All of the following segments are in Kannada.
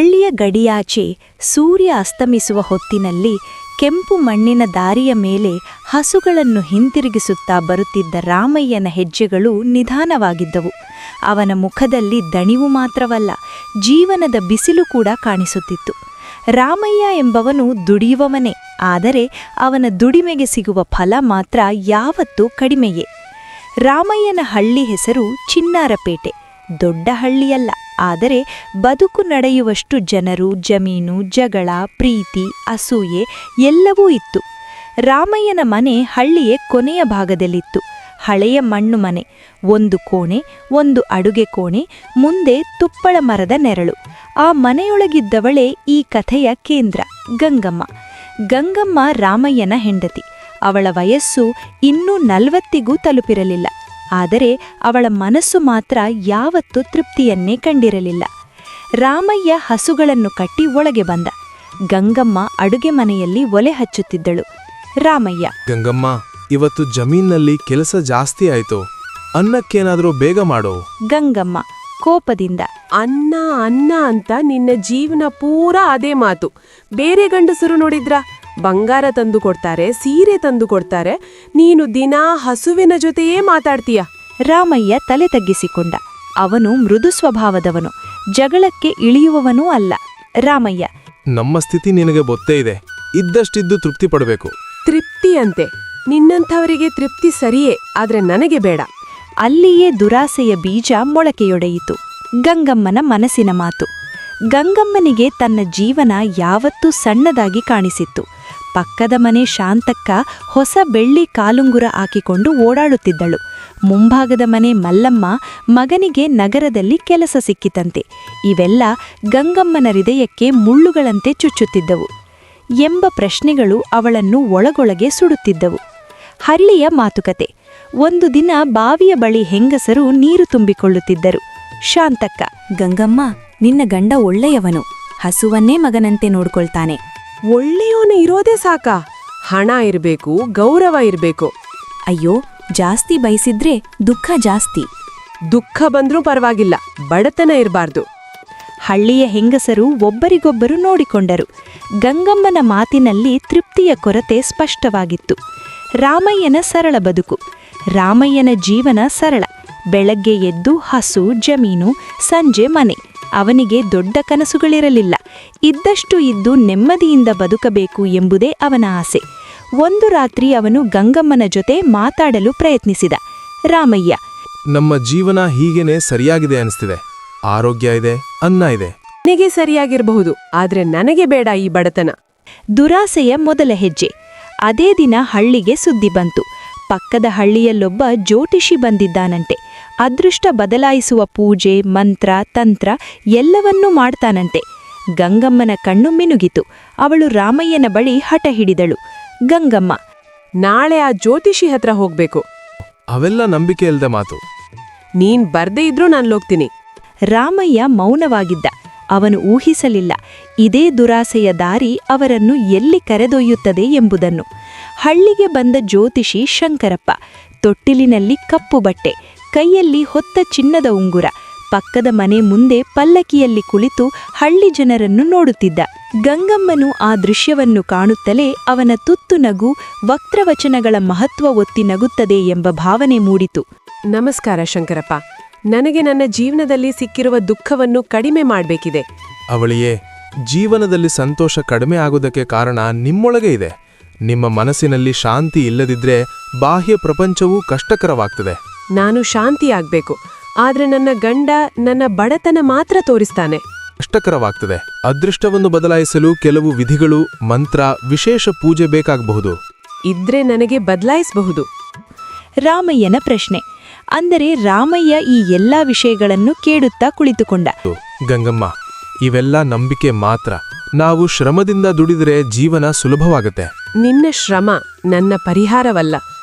ಹಳ್ಳಿಯ ಗಡಿಯಾಚೆ ಸೂರ್ಯ ಅಸ್ತಮಿಸುವ ಹೊತ್ತಿನಲ್ಲಿ ಕೆಂಪು ಮಣ್ಣಿನ ದಾರಿಯ ಮೇಲೆ ಹಸುಗಳನ್ನು ಹಿಂತಿರುಗಿಸುತ್ತಾ ಬರುತ್ತಿದ್ದ ರಾಮಯ್ಯನ ಹೆಜ್ಜೆಗಳು ನಿಧಾನವಾಗಿದ್ದವು. ಅವನ ಮುಖದಲ್ಲಿ ದಣಿವು ಮಾತ್ರವಲ್ಲ, ಜೀವನದ ಬಿಸಿಲು ಕೂಡ ಕಾಣಿಸುತ್ತಿತ್ತು. ರಾಮಯ್ಯ ಎಂಬವನು ದುಡಿಯುವವನೇ, ಆದರೆ ಅವನ ದುಡಿಮೆಗೆ ಸಿಗುವ ಫಲ ಮಾತ್ರ ಯಾವತ್ತೂ ಕಡಿಮೆಯೇ. ರಾಮಯ್ಯನ ಹಳ್ಳಿ ಹೆಸರು ಚಿನ್ನಾರಪೇಟೆ. ದೊಡ್ಡ ಹಳ್ಳಿಯಲ್ಲ, ಆದರೆ ಬದುಕು ನಡೆಯುವಷ್ಟು ಜನರು, ಜಮೀನು, ಜಗಳ, ಪ್ರೀತಿ, ಅಸೂಯೆ ಎಲ್ಲವೂ ಇತ್ತು. ರಾಮಯ್ಯನ ಮನೆ ಹಳ್ಳಿಯ ಕೊನೆಯ ಭಾಗದಲ್ಲಿತ್ತು. ಹಳೆಯ ಮಣ್ಣು ಮನೆ, ಒಂದು ಕೋಣೆ, ಒಂದು ಅಡುಗೆ ಕೋಣೆ, ಮುಂದೆ ತುಪ್ಪಳ ಮರದ ನೆರಳು. ಆ ಮನೆಯೊಳಗಿದ್ದವಳೇ ಈ ಕಥೆಯ ಕೇಂದ್ರ, ಗಂಗಮ್ಮ. ಗಂಗಮ್ಮ ರಾಮಯ್ಯನ ಹೆಂಡತಿ. ಅವಳ ವಯಸ್ಸು ಇನ್ನೂ 40ಗೂ ತಲುಪಿರಲಿಲ್ಲ. ಆದರೆ ಅವಳ ಮನಸ್ಸು ಮಾತ್ರ ಯಾವತ್ತೂ ತೃಪ್ತಿಯನ್ನೇ ಕಂಡಿರಲಿಲ್ಲ. ರಾಮಯ್ಯ ಹಸುಗಳನ್ನು ಕಟ್ಟಿ ಒಳಗೆ ಬಂದ. ಗಂಗಮ್ಮ ಅಡುಗೆ ಮನೆಯಲ್ಲಿ ಒಲೆ ಹಚ್ಚುತ್ತಿದ್ದಳು. ರಾಮಯ್ಯ: ಗಂಗಮ್ಮ, ಇವತ್ತು ಜಮೀನಲ್ಲಿ ಕೆಲಸ ಜಾಸ್ತಿ ಆಯ್ತು, ಅನ್ನಕ್ಕೇನಾದ್ರೂ ಬೇಗ ಮಾಡೋ. ಗಂಗಮ್ಮ ಕೋಪದಿಂದ: ಅನ್ನ ಅನ್ನ ಅಂತ ನಿನ್ನ ಜೀವನ ಪೂರಾ ಅದೇ ಮಾತು. ಬೇರೆ ಗಂಡಸರು ನೋಡಿದ್ರ ಬಂಗಾರ ತಂದು ಕೊಡ್ತಾರೆ, ಸೀರೆ ತಂದು ಕೊಡ್ತಾರೆ, ನೀನು ದಿನಾ ಹಸುವಿನ ಜೊತೆಯೇ ಮಾತಾಡ್ತೀಯ. ರಾಮಯ್ಯ ತಲೆ ತಗ್ಗಿಸಿಕೊಂಡ. ಅವನು ಮೃದು ಸ್ವಭಾವದವನು, ಜಗಳಕ್ಕೆ ಇಳಿಯುವವನೂ ಅಲ್ಲ. ರಾಮಯ್ಯ: ನಮ್ಮ ಸ್ಥಿತಿ ನಿನಗೆ ಗೊತ್ತೇ ಇದೆ, ಇದ್ದಷ್ಟಿದ್ದು ತೃಪ್ತಿ ಪಡಬೇಕು. ತೃಪ್ತಿ ಅಂತೆ? ನಿನ್ನಂಥವರಿಗೆ ತೃಪ್ತಿ ಸರಿಯೇ, ಆದ್ರೆ ನನಗೆ ಬೇಡ. ಅಲ್ಲಿಯೇ ದುರಾಸೆಯ ಬೀಜ ಮೊಳಕೆಯೊಡೆಯಿತು. ಗಂಗಮ್ಮನ ಮನಸ್ಸಿನ ಮಾತು. ಗಂಗಮ್ಮನಿಗೆ ತನ್ನ ಜೀವನ ಯಾವತ್ತೂ ಸಣ್ಣದಾಗಿ ಕಾಣಿಸಿತ್ತು. ಪಕ್ಕದ ಮನೆ ಶಾಂತಕ್ಕ ಹೊಸ ಬೆಳ್ಳಿ ಕಾಲುಂಗುರ ಹಾಕಿಕೊಂಡು ಓಡಾಡುತ್ತಿದ್ದಳು. ಮುಂಭಾಗದ ಮನೆ ಮಲ್ಲಮ್ಮ ಮಗನಿಗೆ ನಗರದಲ್ಲಿ ಕೆಲಸ ಸಿಕ್ಕಿತಂತೆ. ಇವೆಲ್ಲ ಗಂಗಮ್ಮನ ಹೃದಯಕ್ಕೆ ಮುಳ್ಳುಗಳಂತೆ ಚುಚ್ಚುತ್ತಿದ್ದವು. ಎಂಬ ಪ್ರಶ್ನೆಗಳು ಅವಳನ್ನು ಒಳಗೊಳಗೆ ಸುಡುತ್ತಿದ್ದವು. ಹಳ್ಳಿಯ ಮಾತುಕತೆ. ಒಂದು ದಿನ ಬಾವಿಯ ಬಳಿ ಹೆಂಗಸರು ನೀರು ತುಂಬಿಕೊಳ್ಳುತ್ತಿದ್ದರು. ಶಾಂತಕ್ಕ: ಗಂಗಮ್ಮ, ನಿನ್ನ ಗಂಡ ಒಳ್ಳೆಯವನು, ಹಸುವನ್ನೇ ಮಗನಂತೆ ನೋಡ್ಕೊಳ್ತಾನೆ. ಒಳ್ಳೆಯವನು ಇರೋದೇ ಸಾಕಾ? ಹಣ ಇರ್ಬೇಕು, ಗೌರವ ಇರ್ಬೇಕು. ಅಯ್ಯೋ, ಜಾಸ್ತಿ ಬಯಸಿದ್ರೆ ದುಃಖ ಜಾಸ್ತಿ. ದುಃಖ ಬಂದ್ರೂ ಪರವಾಗಿಲ್ಲ, ಬಡತನ ಇರಬಾರ್ದು. ಹಳ್ಳಿಯ ಹೆಂಗಸರು ಒಬ್ಬರಿಗೊಬ್ಬರು ನೋಡಿಕೊಂಡರು. ಗಂಗಮ್ಮನ ಮಾತಿನಲ್ಲಿ ತೃಪ್ತಿಯ ಕೊರತೆ ಸ್ಪಷ್ಟವಾಗಿತ್ತು. ರಾಮಯ್ಯನ ಸರಳ ಬದುಕು. ರಾಮಯ್ಯನ ಜೀವನ ಸರಳ. ಬೆಳಗ್ಗೆ ಎದ್ದು ಹಸು, ಜಮೀನು, ಸಂಜೆ ಮನೆ. ಅವನಿಗೆ ದೊಡ್ಡ ಕನಸುಗಳಿರಲಿಲ್ಲ. ಇದ್ದಷ್ಟು ಇದ್ದು ನೆಮ್ಮದಿಯಿಂದ ಬದುಕಬೇಕು ಎಂಬುದೇ ಅವನ ಆಸೆ. ಒಂದು ರಾತ್ರಿ ಅವನು ಗಂಗಮ್ಮನ ಜೊತೆ ಮಾತಾಡಲು ಪ್ರಯತ್ನಿಸಿದ. ರಾಮಯ್ಯ: ನಮ್ಮ ಜೀವನ ಹೀಗೇನೆ ಸರಿಯಾಗಿದೆ ಅನಿಸ್ತಿದೆ. ಆರೋಗ್ಯ ಇದೆ, ಅನ್ನ ಇದೆ. ನನಗೆ ಸರಿಯಾಗಿರಬಹುದು, ಆದ್ರೆ ನನಗೆ ಬೇಡ ಈ ಬಡತನ. ದುರಾಸೆಯ ಮೊದಲ ಹೆಜ್ಜೆ. ಅದೇ ದಿನ ಹಳ್ಳಿಗೆ ಸುದ್ದಿ ಬಂತು. ಪಕ್ಕದ ಹಳ್ಳಿಯಲ್ಲೊಬ್ಬ ಜ್ಯೋತಿಷಿ ಬಂದಿದ್ದಾನಂತೆ. ಅದೃಷ್ಟ ಬದಲಾಯಿಸುವ ಪೂಜೆ, ಮಂತ್ರ, ತಂತ್ರ ಎಲ್ಲವನ್ನೂ ಮಾಡ್ತಾನಂತೆ. ಗಂಗಮ್ಮನ ಕಣ್ಣು ಮಿನುಗಿತು. ಅವಳು ರಾಮಯ್ಯನ ಬಳಿ ಹಠ ಹಿಡಿದಳು. ಗಂಗಮ್ಮ: ನಾಳೆ ಆ ಜ್ಯೋತಿಷಿ ಹತ್ರ ಹೋಗ್ಬೇಕು. ಅವೆಲ್ಲ ನಂಬಿಕೆ ಇಲ್ದ ಮಾತು. ನೀನ್ ಬರ್ದೇ ಇದ್ರೂ ನಾನಲ್ಲೋಗ್ತೀನಿ. ರಾಮಯ್ಯ ಮೌನವಾಗಿದ್ದ. ಅವನು ಊಹಿಸಲಿಲ್ಲ ಇದೇ ದುರಾಸೆಯ ದಾರಿ ಅವರನ್ನು ಎಲ್ಲಿ ಕರೆದೊಯ್ಯುತ್ತದೆ ಎಂಬುದನ್ನು. ಹಳ್ಳಿಗೆ ಬಂದ ಜ್ಯೋತಿಷಿ ಶಂಕರಪ್ಪ. ತೊಟ್ಟಿಲಿನಲ್ಲಿ ಕಪ್ಪು ಬಟ್ಟೆ, ಕೈಯಲ್ಲಿ ಹೊತ್ತ ಚಿನ್ನದ ಉಂಗುರ. ಪಕ್ಕದ ಮನೆ ಮುಂದೆ ಪಲ್ಲಕ್ಕಿಯಲ್ಲಿ ಕುಳಿತು ಹಳ್ಳಿ ಜನರನ್ನು ನೋಡುತ್ತಿದ್ದ. ಗಂಗಮ್ಮನು ಆ ದೃಶ್ಯವನ್ನು ಕಾಣುತ್ತಲೇ ಅವನ ತುತ್ತು ನಗು ವಕ್ರವಚನಗಳ ಮಹತ್ವ ಒತ್ತಿ ನಗುತ್ತದೆ ಎಂಬ ಭಾವನೆ ಮೂಡಿತು. ನಮಸ್ಕಾರ ಶಂಕರಪ್ಪ. ನನಗೆ ನನ್ನ ಜೀವನದಲ್ಲಿ ಸಿಕ್ಕಿರುವ ದುಃಖವನ್ನು ಕಡಿಮೆ ಮಾಡಬೇಕಿದೆ. ಅವಳಿಯೇ, ಜೀವನದಲ್ಲಿ ಸಂತೋಷ ಕಡಿಮೆ ಆಗುವುದಕ್ಕೆ ಕಾರಣ ನಿಮ್ಮೊಳಗೆ ಇದೆ. ನಿಮ್ಮ ಮನಸ್ಸಿನಲ್ಲಿ ಶಾಂತಿ ಇಲ್ಲದಿದ್ರೆ ಬಾಹ್ಯ ಪ್ರಪಂಚವೂ ಕಷ್ಟಕರವಾಗ್ತದೆ. ನಾನು ಶಾಂತಿಯಾಗಬೇಕು, ಆದ್ರೆ ನನ್ನ ಗಂಡ ನನ್ನ ಬಡತನ ಮಾತ್ರ ತೋರಿಸ್ತಾನೆ. ಕಷ್ಟಕರವಾಗ್ತದೆ. ಅದೃಷ್ಟವನ್ನು ಬದಲಾಯಿಸಲು ಕೆಲವು ವಿಧಿಗಳು, ಮಂತ್ರ, ವಿಶೇಷ ಪೂಜೆ ಬೇಕಾಗಬಹುದು. ಇದ್ರೆ ನನಗೆ ಬದಲಾಯಿಸಬಹುದು. ರಾಮಯ್ಯನ ಪ್ರಶ್ನೆ. ಅಂದರೆ ರಾಮಯ್ಯ ಈ ಎಲ್ಲಾ ವಿಷಯಗಳನ್ನು ಕೇಳುತ್ತಾ ಕುಳಿತುಕೊಂಡ. ಗಂಗಮ್ಮ, ಇವೆಲ್ಲ ನಂಬಿಕೆ ಮಾತ್ರ. ನಾವು ಶ್ರಮದಿಂದ ದುಡಿದ್ರೆ ಜೀವನ ಸುಲಭವಾಗುತ್ತೆ. ನಿನ್ನ ಶ್ರಮ ನನ್ನ ಪರಿಹಾರವಲ್ಲ.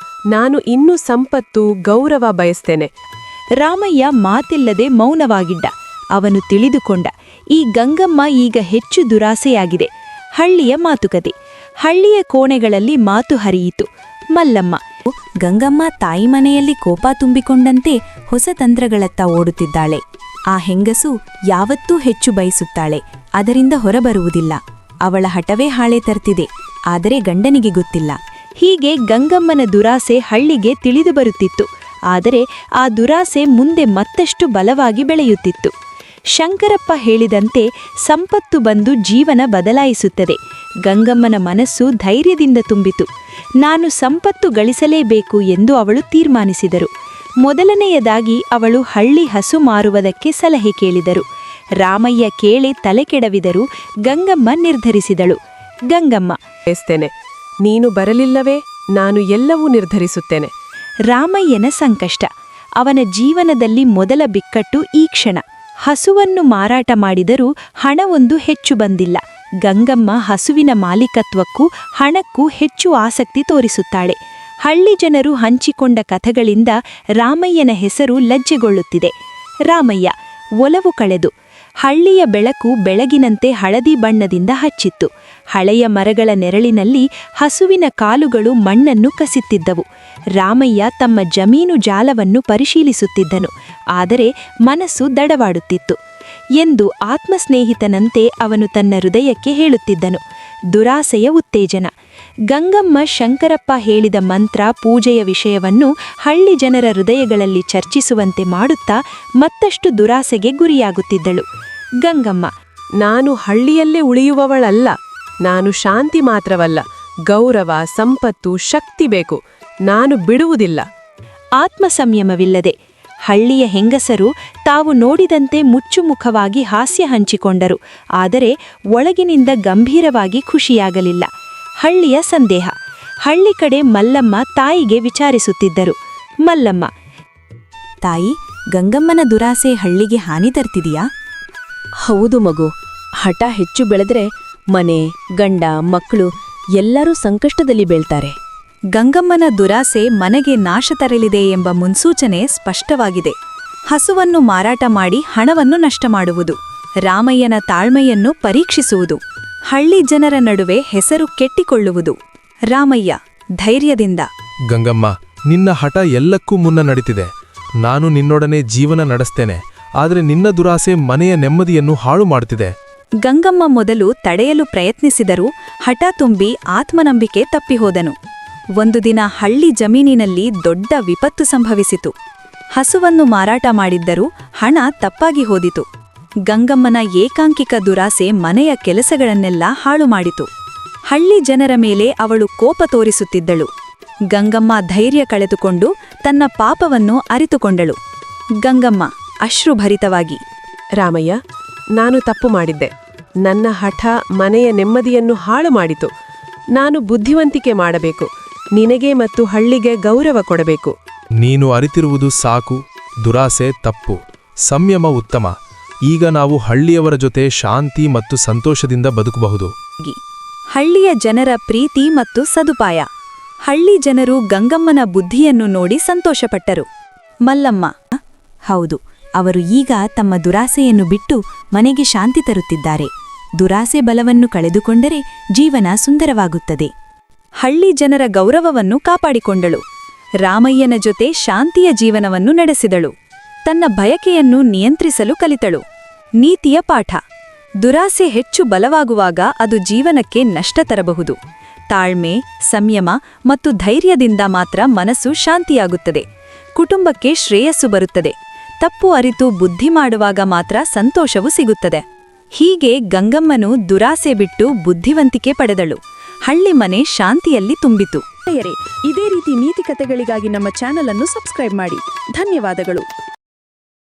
ನಾನು ಇನ್ನೂ ಸಂಪತ್ತು, ಗೌರವ ಬಯಸ್ತೇನೆ. ರಾಮಯ್ಯ ಮಾತಿಲ್ಲದೆ ಮೌನವಾಗಿದ್ದ. ಅವನು ತಿಳಿದುಕೊಂಡ, ಈ ಗಂಗಮ್ಮ ಈಗ ಹೆಚ್ಚು ದುರಾಸೆಯಾಗಿದೆ. ಹಳ್ಳಿಯ ಮಾತುಕತೆ. ಹಳ್ಳಿಯ ಕೋಣೆಗಳಲ್ಲಿ ಮಾತು ಹರಿಯಿತು. ಮಲ್ಲಮ್ಮ: ಗಂಗಮ್ಮ ತಾಯಿ ಮನೆಯಲ್ಲಿ ಕೋಪ ತುಂಬಿಕೊಂಡಂತೆ ಹೊಸ ತಂತ್ರಗಳತ್ತ ಓಡುತ್ತಿದ್ದಾಳೆ. ಆ ಹೆಂಗಸು ಯಾವತ್ತೂ ಹೆಚ್ಚು ಬಯಸುತ್ತಾಳೆ, ಅದರಿಂದ ಹೊರಬರುವುದಿಲ್ಲ. ಅವಳ ಹಠವೇ ಹಾಳೆ ತರ್ತಿದೆ, ಆದರೆ ಗಂಡನಿಗೆ ಗೊತ್ತಿಲ್ಲ. ಹೀಗೆ ಗಂಗಮ್ಮನ ದುರಾಸೆ ಹಳ್ಳಿಗೆ ತಿಳಿದು ಬರುತ್ತಿತ್ತು. ಆದರೆ ಆ ದುರಾಸೆ ಮುಂದೆ ಮತ್ತಷ್ಟು ಬಲವಾಗಿ ಬೆಳೆಯುತ್ತಿತ್ತು. ಶಂಕರಪ್ಪ ಹೇಳಿದಂತೆ ಸಂಪತ್ತು ಬಂದು ಜೀವನ ಬದಲಾಯಿಸುತ್ತದೆ. ಗಂಗಮ್ಮನ ಮನಸ್ಸು ಧೈರ್ಯದಿಂದ ತುಂಬಿತು. ನಾನು ಸಂಪತ್ತು ಗಳಿಸಲೇಬೇಕು ಎಂದು ಅವಳು ತೀರ್ಮಾನಿಸಿದರು. ಮೊದಲನೆಯದಾಗಿ ಅವಳು ಹಳ್ಳಿ ಹಸು ಮಾರುವುದಕ್ಕೆ ಸಲಹೆ ಕೇಳಿದರು. ರಾಮಯ್ಯ ಕೇಳಿ ತಲೆಕೆಡವಿದರು. ಗಂಗಮ್ಮ ನಿರ್ಧರಿಸಿದಳು. ಗಂಗಮ್ಮ, ಬಯಸ್ತೇನೆ. ನೀನು ಬರಲಿಲ್ಲವೇ ನಾನು ಎಲ್ಲವೂ ನಿರ್ಧರಿಸುತ್ತೇನೆ. ರಾಮಯ್ಯನ ಸಂಕಷ್ಟ. ಅವನ ಜೀವನದಲ್ಲಿ ಮೊದಲ ಬಿಕ್ಕಟ್ಟು ಈ ಕ್ಷಣ. ಹಸುವನ್ನು ಮಾರಾಟ ಮಾಡಿದರೂ ಹಣವೊಂದು ಹೆಚ್ಚು ಬಂದಿಲ್ಲ. ಗಂಗಮ್ಮ ಹಸುವಿನ ಮಾಲೀಕತ್ವಕ್ಕೂ ಹಣಕ್ಕೂ ಹೆಚ್ಚು ಆಸಕ್ತಿ ತೋರಿಸುತ್ತಾಳೆ. ಹಳ್ಳಿ ಜನರು ಹಂಚಿಕೊಂಡ ಕಥೆಗಳಿಂದ ರಾಮಯ್ಯನ ಹೆಸರು ಲಜ್ಜೆಗೊಳ್ಳುತ್ತಿದೆ. ರಾಮಯ್ಯ ಒಲವು ಕಳೆದು. ಹಳ್ಳಿಯ ಬೆಳಕು ಬೆಳಗಿನಂತೆ ಹಳದಿ ಬಣ್ಣದಿಂದ ಹಚ್ಚಿತ್ತು. ಹಳೆಯ ಮರಗಳ ನೆರಳಿನಲ್ಲಿ ಹಸುವಿನ ಕಾಲುಗಳು ಮಣ್ಣನ್ನು ಕಸಿತ್ತಿದ್ದವು. ರಾಮಯ್ಯ ತಮ್ಮ ಜಮೀನು ಜಾಲವನ್ನು ಪರಿಶೀಲಿಸುತ್ತಿದ್ದನು. ಆದರೆ ಮನಸ್ಸು ದಡವಾಡುತ್ತಿತ್ತು. ಎಂದು ಆತ್ಮಸ್ನೇಹಿತನಂತೆ ಅವನು ತನ್ನ ಹೃದಯಕ್ಕೆ ಹೇಳುತ್ತಿದ್ದನು. ದುರಾಸೆಯ ಉತ್ತೇಜನ. ಗಂಗಮ್ಮ ಶಂಕರಪ್ಪ ಹೇಳಿದ ಮಂತ್ರ, ಪೂಜೆಯ ವಿಷಯವನ್ನು ಹಳ್ಳಿ ಜನರ ಹೃದಯಗಳಲ್ಲಿ ಚರ್ಚಿಸುವಂತೆ ಮಾಡುತ್ತಾ ಮತ್ತಷ್ಟು ದುರಾಸೆಗೆ ಗುರಿಯಾಗುತ್ತಿದ್ದಳು. ಗಂಗಮ್ಮ, ನಾನು ಹಳ್ಳಿಯಲ್ಲೇ ಉಳಿಯುವವಳಲ್ಲ. ನಾನು ಶಾಂತಿ ಮಾತ್ರವಲ್ಲ, ಗೌರವ, ಸಂಪತ್ತು, ಶಕ್ತಿ ಬೇಕು. ನಾನು ಬಿಡುವುದಿಲ್ಲ. ಆತ್ಮಸಂಯಮವಿಲ್ಲದೆ ಹಳ್ಳಿಯ ಹೆಂಗಸರು ತಾವು ನೋಡಿದಂತೆ ಮುಚ್ಚುಮುಖವಾಗಿ ಹಾಸ್ಯ ಹಂಚಿಕೊಂಡರು. ಆದರೆ ಒಳಗಿನಿಂದ ಗಂಭೀರವಾಗಿ ಖುಷಿಯಾಗಲಿಲ್ಲ. ಹಳ್ಳಿಯ ಸಂದೇಹ. ಹಳ್ಳಿ ಕಡೆ ಮಲ್ಲಮ್ಮ ತಾಯಿಗೆ ವಿಚಾರಿಸುತ್ತಿದ್ದರು. ಮಲ್ಲಮ್ಮ, ತಾಯಿ, ಗಂಗಮ್ಮನ ದುರಾಸೆ ಹಳ್ಳಿಗೆ ಹಾನಿ ತರ್ತಿದೆಯಾ? ಹೌದು ಮಗು. ಹಠ ಹೆಚ್ಚು ಬೆಳೆದ್ರೆ ಮನೆ, ಗಂಡ, ಮಕ್ಕಳು ಎಲ್ಲರೂ ಸಂಕಷ್ಟದಲ್ಲಿ ಬೀಳ್ತಾರೆ. ಗಂಗಮ್ಮನ ದುರಾಸೆ ಮನೆಗೆ ನಾಶ ತರಲಿದೆ ಎಂಬ ಮುನ್ಸೂಚನೆ ಸ್ಪಷ್ಟವಾಗಿದೆ. ಹಸುವನ್ನು ಮಾರಾಟ ಮಾಡಿ ಹಣವನ್ನು ನಷ್ಟ ಮಾಡುವುದು, ರಾಮಯ್ಯನ ತಾಳ್ಮೆಯನ್ನು ಪರೀಕ್ಷಿಸುವುದು, ಹಳ್ಳಿ ಜನರ ನಡುವೆ ಹೆಸರು ಕೆಟ್ಟಿಕೊಳ್ಳುವುದು. ರಾಮಯ್ಯ ಧೈರ್ಯದಿಂದ, ಗಂಗಮ್ಮ, ನಿನ್ನ ಹಠ ಎಲ್ಲಕ್ಕೂ ಮುನ್ನ ನಡೀತಿದೆ. ನಾನು ನಿನ್ನೊಡನೆ ಜೀವನ ನಡೆಸ್ತೇನೆ. ಆದರೆ ನಿನ್ನ ದುರಾಸೆ ಮನೆಯ ನೆಮ್ಮದಿಯನ್ನು ಹಾಳು ಮಾಡ್ತಿದೆ. ಗಂಗಮ್ಮ ಮೊದಲು ತಡೆಯಲು ಪ್ರಯತ್ನಿಸಿದರೂ ಹಠ ತುಂಬಿ ಆತ್ಮನಂಬಿಕೆ ತಪ್ಪಿಹೋದನು. ಒಂದು ದಿನ ಹಳ್ಳಿ ಜಮೀನಿನಲ್ಲಿ ದೊಡ್ಡ ವಿಪತ್ತು ಸಂಭವಿಸಿತು. ಹಸುವನ್ನು ಮಾರಾಟ ಮಾಡಿದ್ದರೂ ಹಣ ತಪ್ಪಾಗಿ ಹೋದಿತು. ಗಂಗಮ್ಮನ ಏಕಾಂಕಿಕ ದುರಾಸೆ ಮನೆಯ ಕೆಲಸಗಳನ್ನೆಲ್ಲ ಹಾಳು ಮಾಡಿತು. ಹಳ್ಳಿ ಜನರ ಮೇಲೆ ಅವಳು ಕೋಪ ತೋರಿಸುತ್ತಿದ್ದಳು. ಗಂಗಮ್ಮ ಧೈರ್ಯ ಕಳೆದುಕೊಂಡು ತನ್ನ ಪಾಪವನ್ನು ಅರಿತುಕೊಂಡಳು. ಗಂಗಮ್ಮ ಅಶ್ರುಭರಿತವಾಗಿ, ರಾಮಯ್ಯ, ನಾನು ತಪ್ಪು ಮಾಡಿದ್ದೆ. ನನ್ನ ಹಠ ಮನೆಯ ನೆಮ್ಮದಿಯನ್ನು ಹಾಳು ಮಾಡಿತು. ನಾನು ಬುದ್ಧಿವಂತಿಕೆ ಮಾಡಬೇಕು. ನಿನಗೆ ಮತ್ತು ಹಳ್ಳಿಗೆ ಗೌರವ ಕೊಡಬೇಕು. ನೀನು ಅರಿತಿರುವುದು ಸಾಕು. ದುರಾಸೆ ತಪ್ಪು, ಸಂಯಮ ಉತ್ತಮ. ಈಗ ನಾವು ಹಳ್ಳಿಯವರ ಜೊತೆ ಶಾಂತಿ ಮತ್ತು ಸಂತೋಷದಿಂದ ಬದುಕಬಹುದು. ಹಳ್ಳಿಯ ಜನರ ಪ್ರೀತಿ ಮತ್ತು ಸದುಪಾಯ. ಹಳ್ಳಿ ಜನರು ಗಂಗಮ್ಮನ ಬುದ್ಧಿಯನ್ನು ನೋಡಿ ಸಂತೋಷಪಟ್ಟರು. ಮಲ್ಲಮ್ಮ, ಹೌದು, ಅವರು ಈಗ ತಮ್ಮ ದುರಾಸೆಯನ್ನು ಬಿಟ್ಟು ಮನೆಗೆ ಶಾಂತಿ ತರುತ್ತಿದ್ದಾರೆ. ದುರಾಸೆ ಬಲವನ್ನು ಕಳೆದುಕೊಂಡರೆ ಜೀವನ ಸುಂದರವಾಗುತ್ತದೆ. ಹಳ್ಳಿ ಜನರ ಗೌರವವನ್ನು ಕಾಪಾಡಿಕೊಂಡಳು. ರಾಮಯ್ಯನ ಜೊತೆ ಶಾಂತಿಯ ಜೀವನವನ್ನು ನಡೆಸಿದಳು. ತನ್ನ ಬಯಕೆಯನ್ನು ನಿಯಂತ್ರಿಸಲು ಕಲಿತಳು. ನೀತಿಯ ಪಾಠ. ದುರಾಸೆ ಹೆಚ್ಚು ಬಲವಾಗುವಾಗ ಅದು ಜೀವನಕ್ಕೆ ನಷ್ಟ ತರಬಹುದು. ತಾಳ್ಮೆ, ಸಂಯಮ ಮತ್ತು ಧೈರ್ಯದಿಂದ ಮಾತ್ರ ಮನಸ್ಸು ಶಾಂತಿಯಾಗುತ್ತದೆ. ಕುಟುಂಬಕ್ಕೆ ಶ್ರೇಯಸ್ಸು ಬರುತ್ತದೆ. ತಪ್ಪು ಅರಿತು ಬುದ್ಧಿ ಮಾಡುವಾಗ ಮಾತ್ರ ಸಂತೋಷವು ಸಿಗುತ್ತದೆ. ಹೀಗೆ ಗಂಗಮ್ಮನು ದುರಾಸೆ ಬಿಟ್ಟು ಬುದ್ಧಿವಂತಿಕೆ ಪಡೆದಳು. ಹಳ್ಳಿ ಮನೆ ಶಾಂತಿಯಲ್ಲಿ ತುಂಬಿತು. ಇದೇ ರೀತಿ ನೀತಿ ಕಥೆಗಳಿಗಾಗಿ ನಮ್ಮ ಚಾನೆಲ್ ಅನ್ನು ಸಬ್ಸ್ಕ್ರೈಬ್ ಮಾಡಿ. ಧನ್ಯವಾದಗಳು.